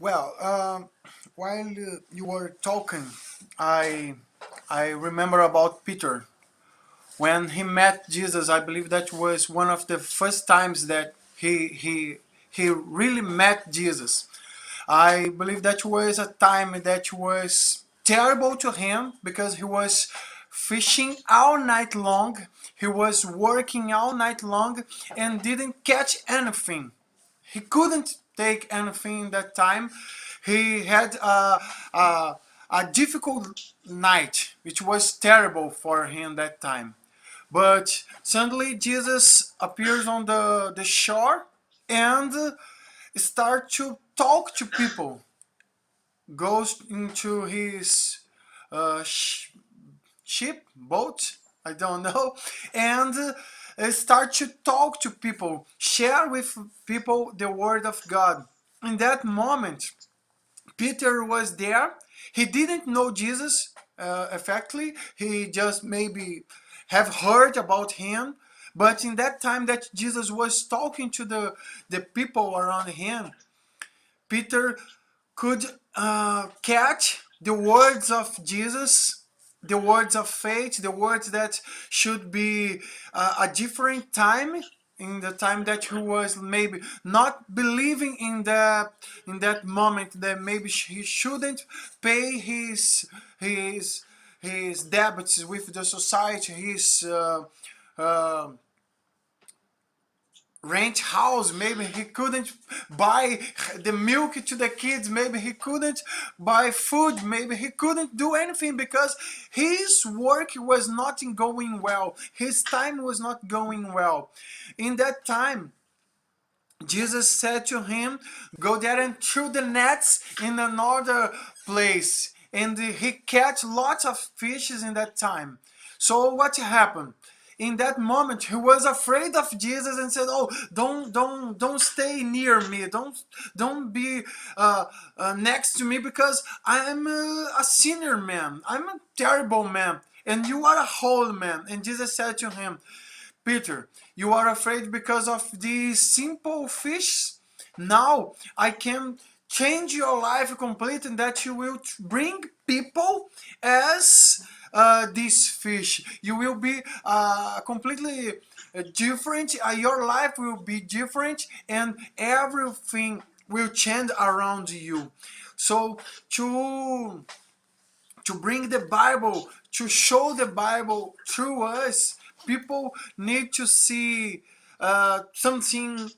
Well, while you were talking, I I remember about Peter when he met Jesus. I believe that was one of the first times that he really met Jesus. I believe that was a time that was terrible to him because he was fishing all night long. He was working all night long and didn't catch anything. He couldn't take anything that time. He had a difficult night, which was terrible for him that time. But suddenly Jesus appears on the shore and start to talk to people, goes into his uh, sh- ship, boat, I don't know, and start to talk to people, share with people the word of God. In that moment, Peter was there. He didn't know Jesus effectively. He just maybe have heard about him. But in that time that Jesus was talking to the people around him, Peter could catch the words of Jesus, the words of faith, the words that should be a different time, in the time that he was maybe not believing in that moment, that maybe he shouldn't pay his his debts with the society, his uh, rent house. Maybe he couldn't buy the milk to the kids. Maybe he couldn't buy food. Maybe he couldn't do anything because his work was not going well, his time was not going well. In that time, Jesus said to him, go there and throw the nets in another place. And he catch lots of fishes in that time. So what happened? In that moment, he was afraid of Jesus and said, "Oh, don't stay near me. Don't be next to me because I am a sinner man. I'm a terrible man, and you are a holy man." And Jesus said to him, Peter, you are afraid because of these simple fish? Now I can change your life completely, and that you will bring people as this fish. You will be completely different. Your life will be different, and everything will change around you. So to bring the Bible, to show the Bible through us, people need to see something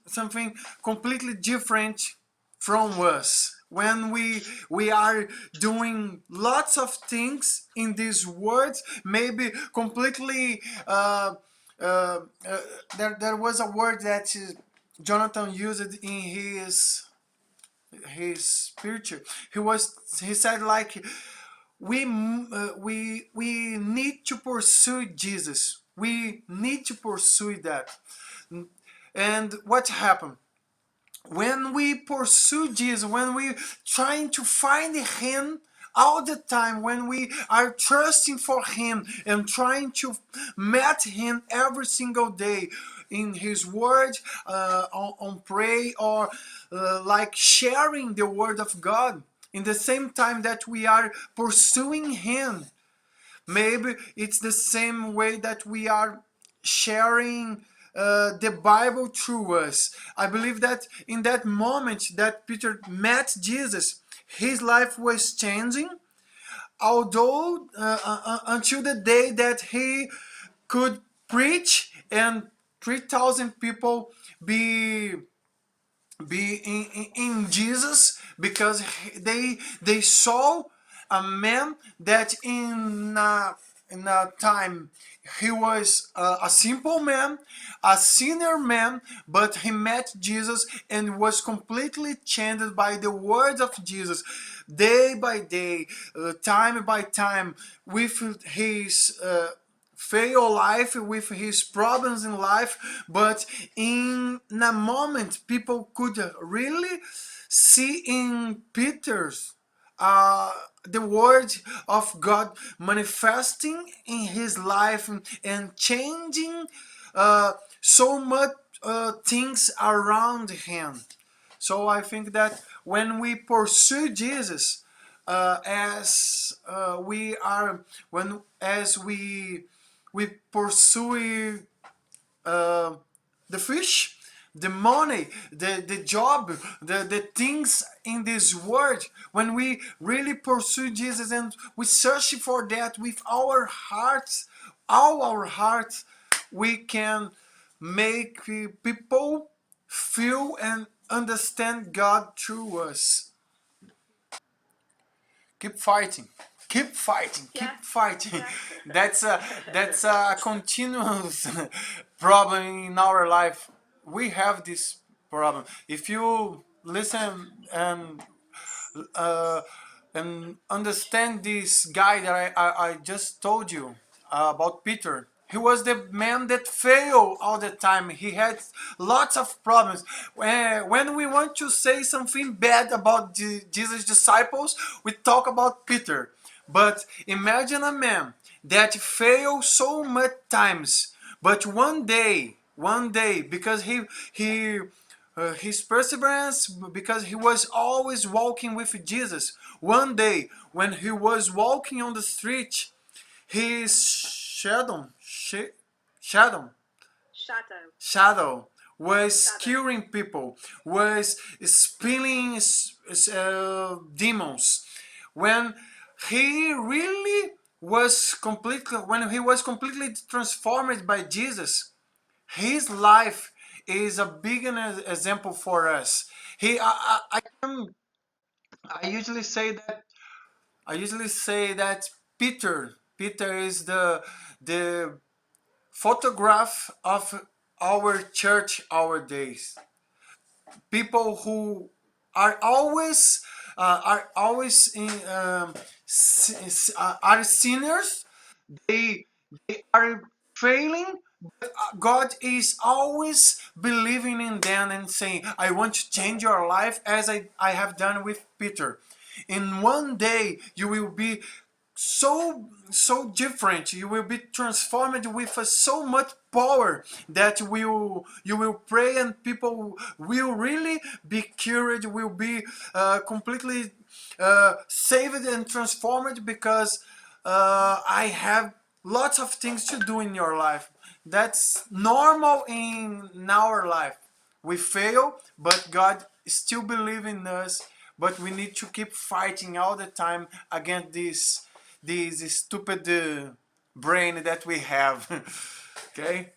completely different from us. When we are doing lots of things in this world, maybe completely. There was a word that Jonathan used in his picture. He said like we need to pursue Jesus. We need to pursue that. And what happened? When we pursue Jesus, when we trying to find him all the time, when we are trusting for him and trying to meet him every single day in his word, on pray, or like sharing the word of God, in the same time that we are pursuing him, maybe it's the same way that we are sharing the Bible through us. I believe that in that moment that Peter met Jesus, his life was changing, although until the day that he could preach and 3,000 people be in Jesus, because they saw a man that in a time he was a simple man, a sinner man, but he met Jesus and was completely changed by the words of Jesus, day by day, time by time, with his fail life, with his problems in life. But in a moment, people could really see in Peter's uh, the word of God manifesting in his life and changing so much things around him. So I think that when we pursue Jesus, as we are when as we pursue uh, the fish, the money, the job, the things in this world, when we really pursue Jesus and we search for that with our hearts, all our hearts, we can make people feel and understand God through us. Keep fighting, keep fighting, keep fighting. That's a continuous problem in our life. We have this problem. If you listen uh, and understand this guy that I just told you about Peter. He was the man that failed all the time. He had lots of problems. When we want to say something bad about Jesus' disciples, we talk about Peter. But imagine a man that failed so much times, but one day, because his perseverance, because he was always walking with Jesus. One day, when he was walking on the street, his shadow, shadow was killing people, was spilling demons. When he really when he was completely transformed by Jesus, his life is a big example for us. He, I usually say that Peter is the photograph of our church, our days. People who are always in, are sinners. They are failing. God is always believing in them and saying, I want to change your life as I have done with Peter. In one day, you will be so different. You will be transformed with so much power that you will pray and people will really be cured, will be completely saved and transformed, because I have lots of things to do in your life. That's normal in our life. We fail, but God still believes in us. But we need to keep fighting all the time against this stupid brain that we have. Okay?